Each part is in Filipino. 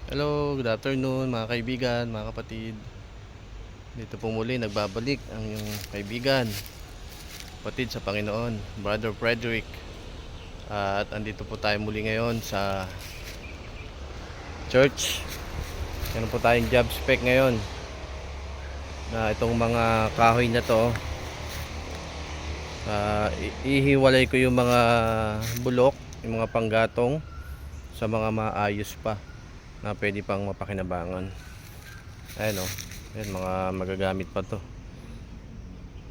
Hello, good afternoon mga kaibigan, mga kapatid. Dito po muli nagbabalik ang iyong kaibigan, kapatid sa Panginoon, Brother Frederick. At andito po tayo muli ngayon sa church. Meron po tayong job spec ngayon na itong mga kahoy na to. Ihiwalay ko yung mga bulok, yung mga panggatong sa mga maayos pa na pwede pang mapakinabangan. Ayan o, ayan, mga magagamit pa to,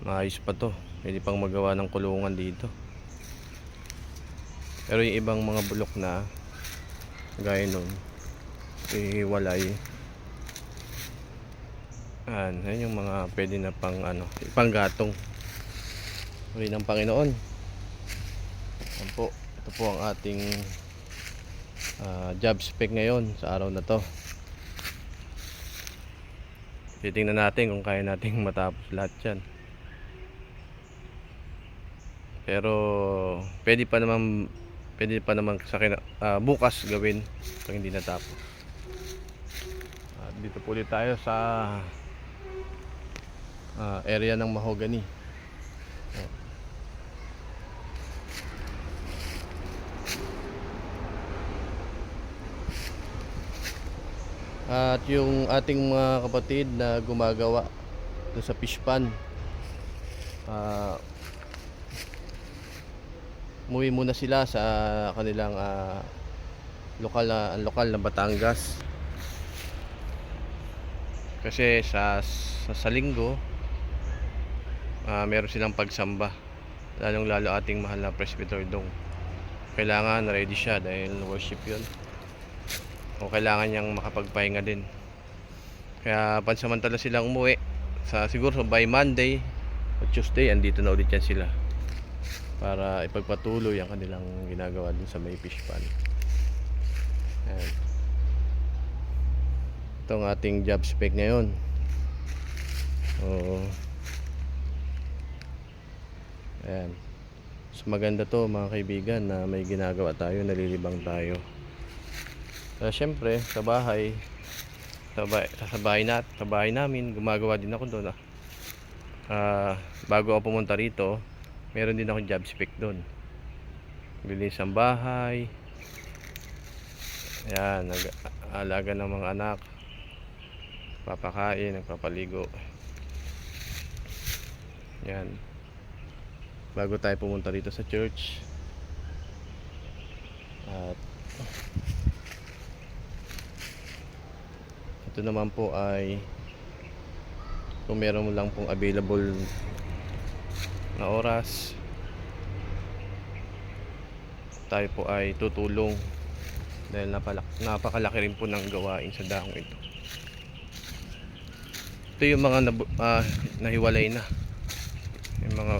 maayos pa to, pwede pang magawa ng kulungan dito. Pero yung ibang mga bulok na gaya nun, ihiwalay. Ayan yung mga pwede na pang ipanggatong. Uri ng Panginoon. Ayan po, ito po ang ating job spec ngayon sa araw na to. Titingnan natin kung kaya nating matapos lahat yan. Pero pwede pa naman sa bukas gawin pag hindi natapos. Dito po ulit tayo sa area ng mahogany. At yung ating mga kapatid na gumagawa doon sa fish pan, umuwi muna sila sa kanilang lokal na Batangas. Kasi sa linggo, meron silang pagsamba, lalong lalo ating mahal na Presbyter Dong. Kailangan ready siya dahil worship yun, o kailangan niyang makapagpahinga din. Kaya pansamantala silang umuwi, siguro by Monday o Tuesday andito na ulit yan sila para ipagpatuloy ang kanilang ginagawa dun sa may fish pan. Ayan. Ito ang ating job spec ngayon. Ayan. Mas maganda to mga kaibigan na may ginagawa tayo, nalilibang tayo. Siyempre sa bahay namin, gumagawa din ako doon. Bago ako pumunta rito, meron din akong job spec doon. Linis ang bahay. Ayan, nag-alaga ng mga anak, papakain, nagpapaligo. Ayan, bago tayo pumunta rito sa church. At ito naman po ay kung meron mo lang pong available na oras, tayo po ay tutulong dahil napakalaki rin po ng gawain sa dahong ito. Ito yung mga nahiwalay na, yung mga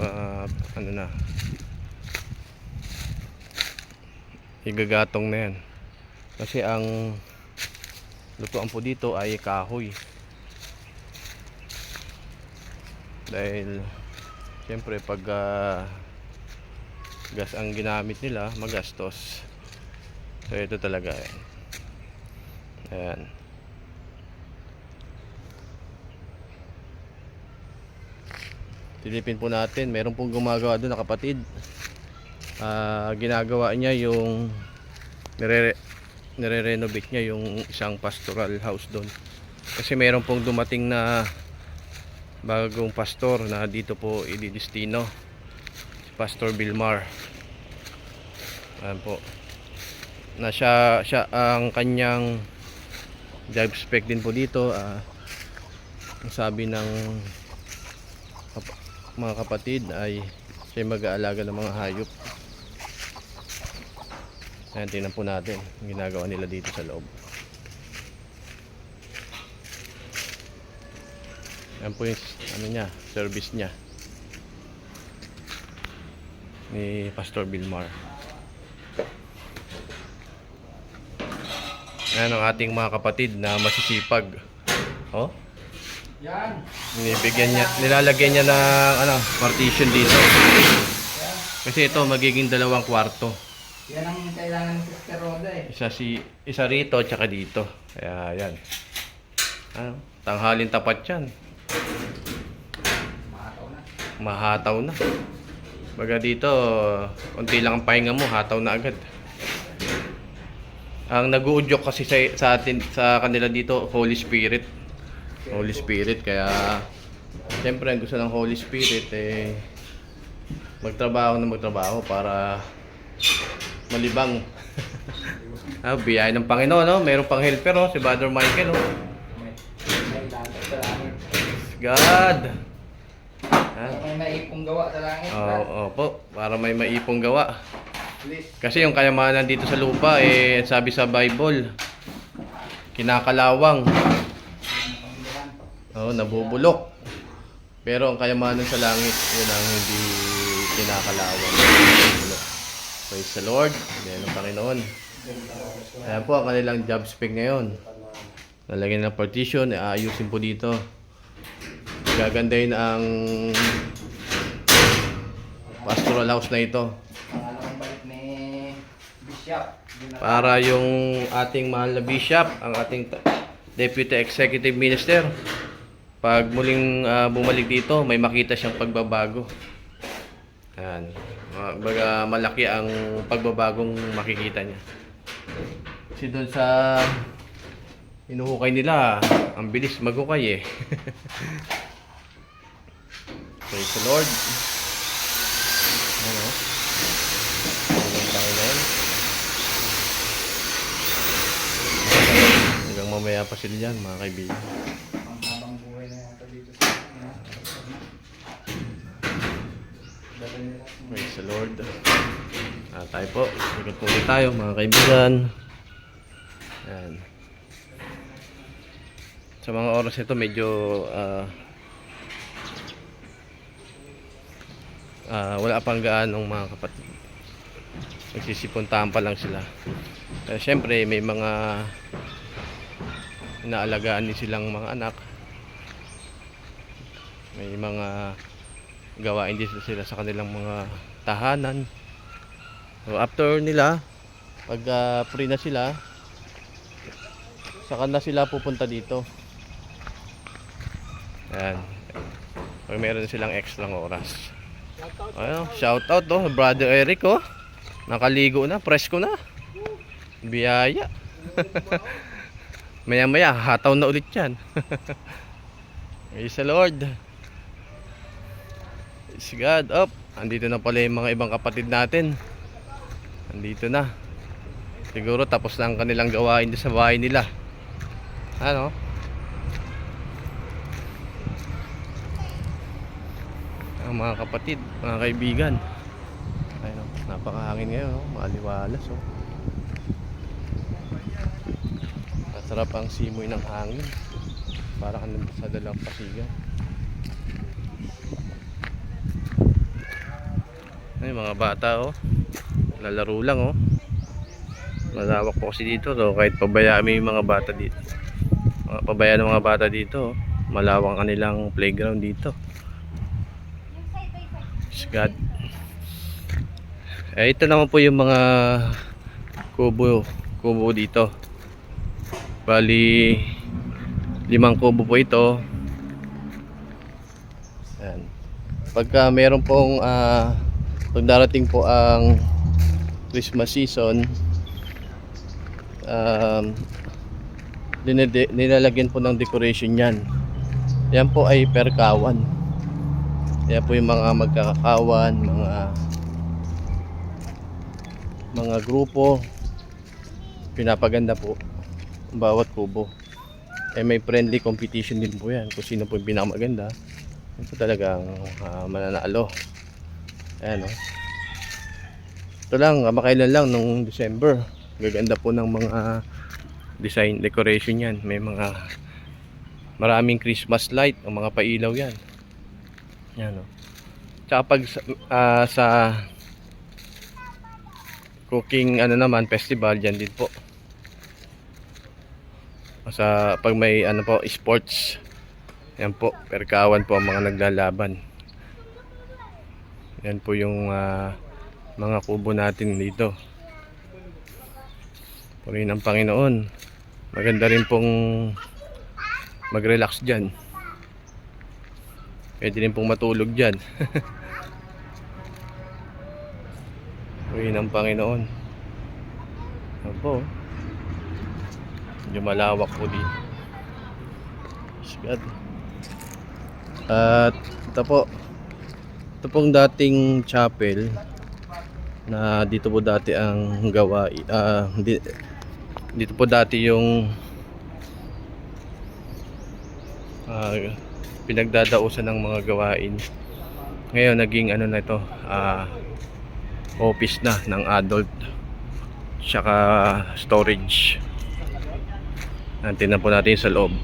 igagatong na yan. Kasi ang lutuan po dito ay kahoy, dahil siyempre pag gas ang ginamit nila, magastos. So ito talaga yan. Ayan. Silipin po natin, meron pong gumagawa doon na kapatid. Ginagawa niya yung nire-renovate niya yung isang pastoral house doon. Kasi meron pong dumating na bagong pastor na dito po ididestino, si Pastor Vilmar. Ayan po, na siya ang kanyang job spec din po dito. Ang sabi ng mga kapatid ay siya mag-aalaga ng mga hayop. Ayan, tingnan po natin ang ginagawa nila dito sa loob. Ayan po yung service niya ni Pastor Vilmar. Ayan ang ating mga kapatid na masisipag. Oh, yan. Nilalagyan niya ng partition dito. Kasi ito magiging 2 kwarto. Yan ang kailangan ng Sister Roda eh. Isa rito, tsaka dito. Kaya yan. Ano, tanghalin tapat yan. Makataw na. Mahataw na. Baga dito, unti lang ang pahinga mo, hataw na agad. Ang nag-uudyok kasi sa atin, sa kanila dito, Holy Spirit. Holy Spirit, kaya siyempre ang gusto ng Holy Spirit eh magtrabaho para malibang. Biyaya ng Panginoon, no? Mayroong pang helper, no? Si Brother Michael, no? May langit sa langit. God! Para may maipong gawa sa langit. Opo, para may maipong gawa. Please. Kasi yung kayamanan dito sa lupa, eh, sabi sa Bible, kinakalawang. Nabubulok. Pero ang kayamanan sa langit, yun ang hindi kinakalawang. Praise the Lord. Ayan ang Panginoon. Ayan po ang kanilang job spec ngayon. Lalagyan ng partition, aayusin po dito. Gagandahin ang pastoral house na ito. Pangalawang balik ni Bishop. Para yung ating mahal na bishop, ang ating deputy executive minister, pag muling bumalik dito, may makita siyang pagbabago. Ayan. Baga malaki ang pagbabagong makikita niya. Kasi doon sa hinuhukay nila, ang bilis maghukay eh. Praise the Lord. Ano? Ang Panginoon. Hanggang mamaya pa sila dyan, mga kaibigan. Panghabang buhay na yata dito sa Praise the Lord. Tayo po. Ikot po ulit tayo, mga kaibigan. Ayan. Sa mga oras ito, medyo wala pang gaanong mga kapatid. Nagsisipuntahan pa lang sila. Siyempre, may mga inaalagaan din silang mga anak. May mga gawain din sila sa kanilang mga tahanan. So after nila, pag free na sila, saka na sila pupunta dito. Ayan. Pag meron silang extra oras. Ayun, shout out to Brother Eric, oh. Nakaligo na, presko na. Biyaya. Maya-maya hataw na ulit 'yan. Praise the Lord. Praise God. Up. Andito na pala yung mga ibang kapatid natin. Andito na. Siguro tapos na ang kanilang gawain sa bahay nila. Ano? Ang mga kapatid, mga kaibigan. Ayun, napakahangin ngayon, oh. Maliwalas, oh. Masarap ang simoy ng hangin. Para kang sa dalampasigan. Ay, mga bata, oh. Lalaro lang, oh. Malawak po kasi dito, so kahit pabayaan mo yung mga bata dito. Pabayaan ng mga bata dito, oh. Malawak ang kanilang playground dito. God. Ito naman po yung mga kubo dito. Bali 5 kubo po ito. Ayan. Pagka meron pong pag darating po ang Christmas season, nilalagyan po ng decoration yan. Yan po ay per kawan. Yan po yung mga magkakakawan, mga grupo, pinapaganda po ang bawat kubo. May friendly competition din po yan kung sino po yung pinakamaganda. Yan po talagang mananalo. Ayan, oh. Ito lang, makailan lang nung December. Gaganda po ng mga design, decoration yan. May mga maraming Christmas light o mga pailaw yan. Yan, oh. Tsaka pag sa cooking naman festival dyan din po. Sa pag may po sports, yan po, perkawan po ang mga naglalaban. Yan po yung mga kubo natin dito. Purihin ang Panginoon. Maganda rin pong mag-relax dyan. Pwede rin pong matulog dyan. Purihin ang Panginoon. Ano po? Medyo malawak po dito. Praise God. At ito po. Ito pong dating chapel na dito po dati ang gawain. Dito po dati yung pinagdadausan ng mga gawain. Ngayon naging ano na ito, office na ng adult tsaka storage. Tingnan po natin sa loob.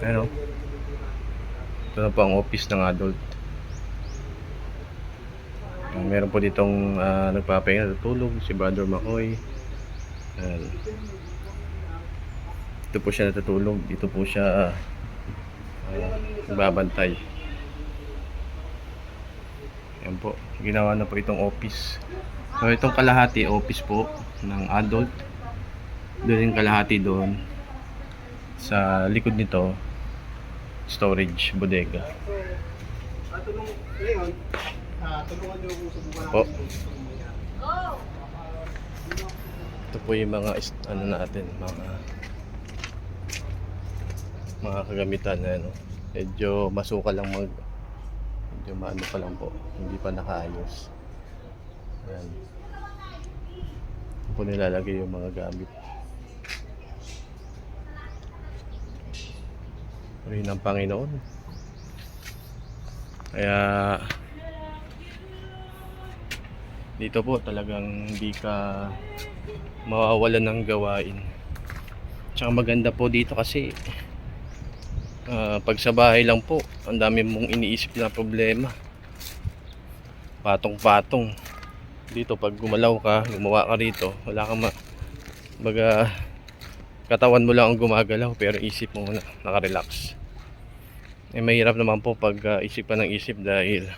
Ano? Ito na po ang office ng adult. Meron po ditong nagpapahinga, natutulog si Brother McCoy. Dito po siya natutulog. Dito po siya nagbabantay. Yan po. Ginawa na po itong office. So itong kalahati office po ng adult. Doon yung kalahati doon. Sa likod nito storage, bodega. Po. Ito po yung mga ano natin, mga kagamitan na ano. Medyo masuka lang medyo maano pa lang po, hindi pa nakaayos. Ayan. Ito po nilalagay yung mga gamit. Rin ng Panginoon. Kaya dito po talagang hindi ka mawawalan ng gawain. Tsaka maganda po dito kasi pag sa bahay lang po, ang dami mong iniisip na problema. Patong-patong. Dito pag gumalaw ka, gumawa ka rito, wala kang baga katawan mo lang ang gumagalaw pero isip mo naka-relax. Mahirap naman po pag isip pa ng isip dahil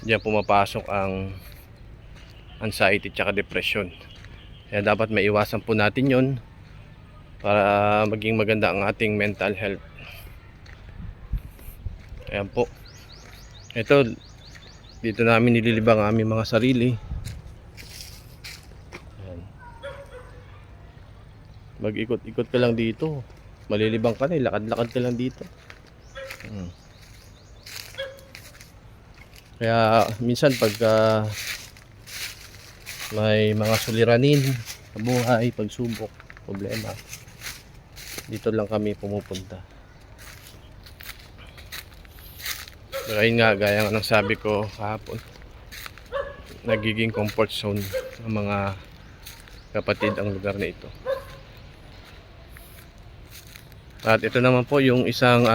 diyan pumapasok ang anxiety tsaka depression. Kaya dapat maiwasan po natin yon para maging maganda ang ating mental health. Ayan po. Ito, dito namin nililibang ang aming mga sarili. Mag-ikot-ikot ka lang dito, malilibang ka na, lakad-lakad ka lang dito. Kaya minsan pagka may mga suliranin sa buhay, pagsubok, problema, dito lang kami pumupunta. Ayun nga, gaya nga ng sabi ko kahapon, nagiging comfort zone ng mga kapatid ang lugar na ito. At ito naman po yung isang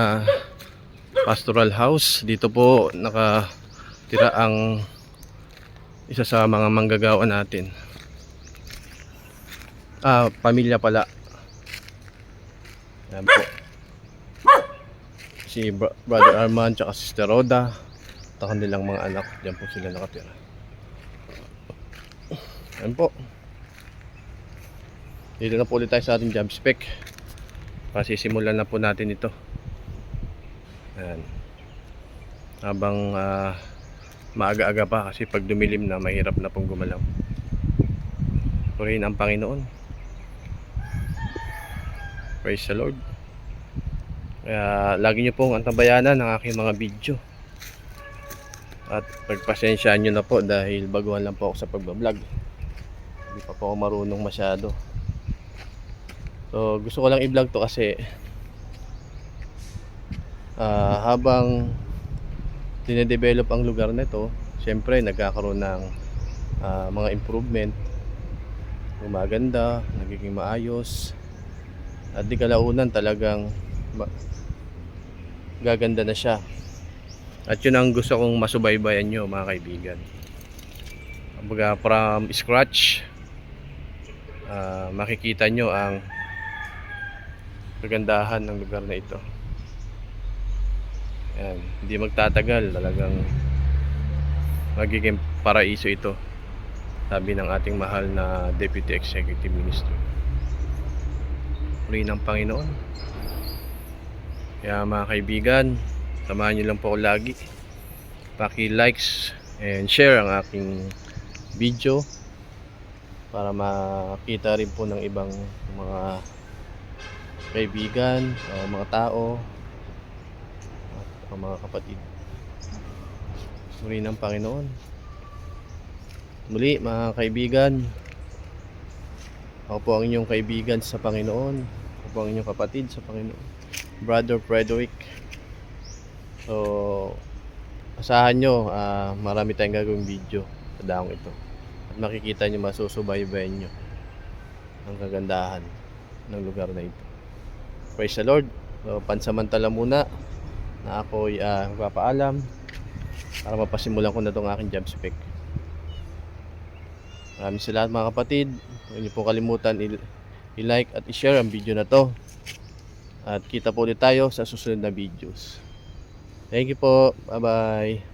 pastoral house. Dito po nakatira ang isa sa mga manggagawa natin. Pamilya pala. Yan po. Si Brother Arman tsaka Sister Roda at kanilang mga anak. Diyan po sila nakatira. Yan po. Dito na po ulit tayo sa ating job spec. Kasi simulan na po natin ito. Ayan. Habang maaga-aga pa kasi pag dumilim na mahirap na pong gumalaw. Purihin ang Panginoon. Praise the Lord. Kaya lagi nyo pong antabayanan ng aking mga video. At pagpasensyaan nyo na po dahil baguhan lang po ako sa pagbablog. Hindi pa po ako marunong masyado. So gusto ko lang i-vlog to kasi habang dinedevelop ang lugar na ito, syempre nagkakaroon ng mga improvement, gumaganda, nagiging maayos, at di kalaunan talagang gaganda na siya. At yun ang gusto kong masubaybayan nyo mga kaibigan. Kumbaga from scratch, makikita nyo ang kagandahan ng lugar na ito. Ayan, hindi magtatagal, talagang magiging paraiso ito, sabi ng ating mahal na Deputy Executive Minister. Uri ng Panginoon. Kaya mga kaibigan, samahan nyo lang po ako lagi. Paki-likes and share ang aking video para makita rin po ng ibang mga kaibigan o mga tao at mga kapatid. Muli ng Panginoon. Muli mga kaibigan, ako po ang inyong kaibigan sa Panginoon. Ako po ang inyong kapatid sa Panginoon, Brother Frederick. So asahan nyo, marami tayong gagawing video sa daong ito. At makikita nyo, masusubaybayan nyo ang kagandahan ng lugar na ito. Praise the Lord. So, pansamantala muna na ako'y magpapaalam para mapasimulan ko na itong aking job spec. Maraming salamat mga kapatid. Huwag niyo po kalimutan i-like at i-share ang video na to. At kita po ulit tayo sa susunod na videos. Thank you po. Bye bye.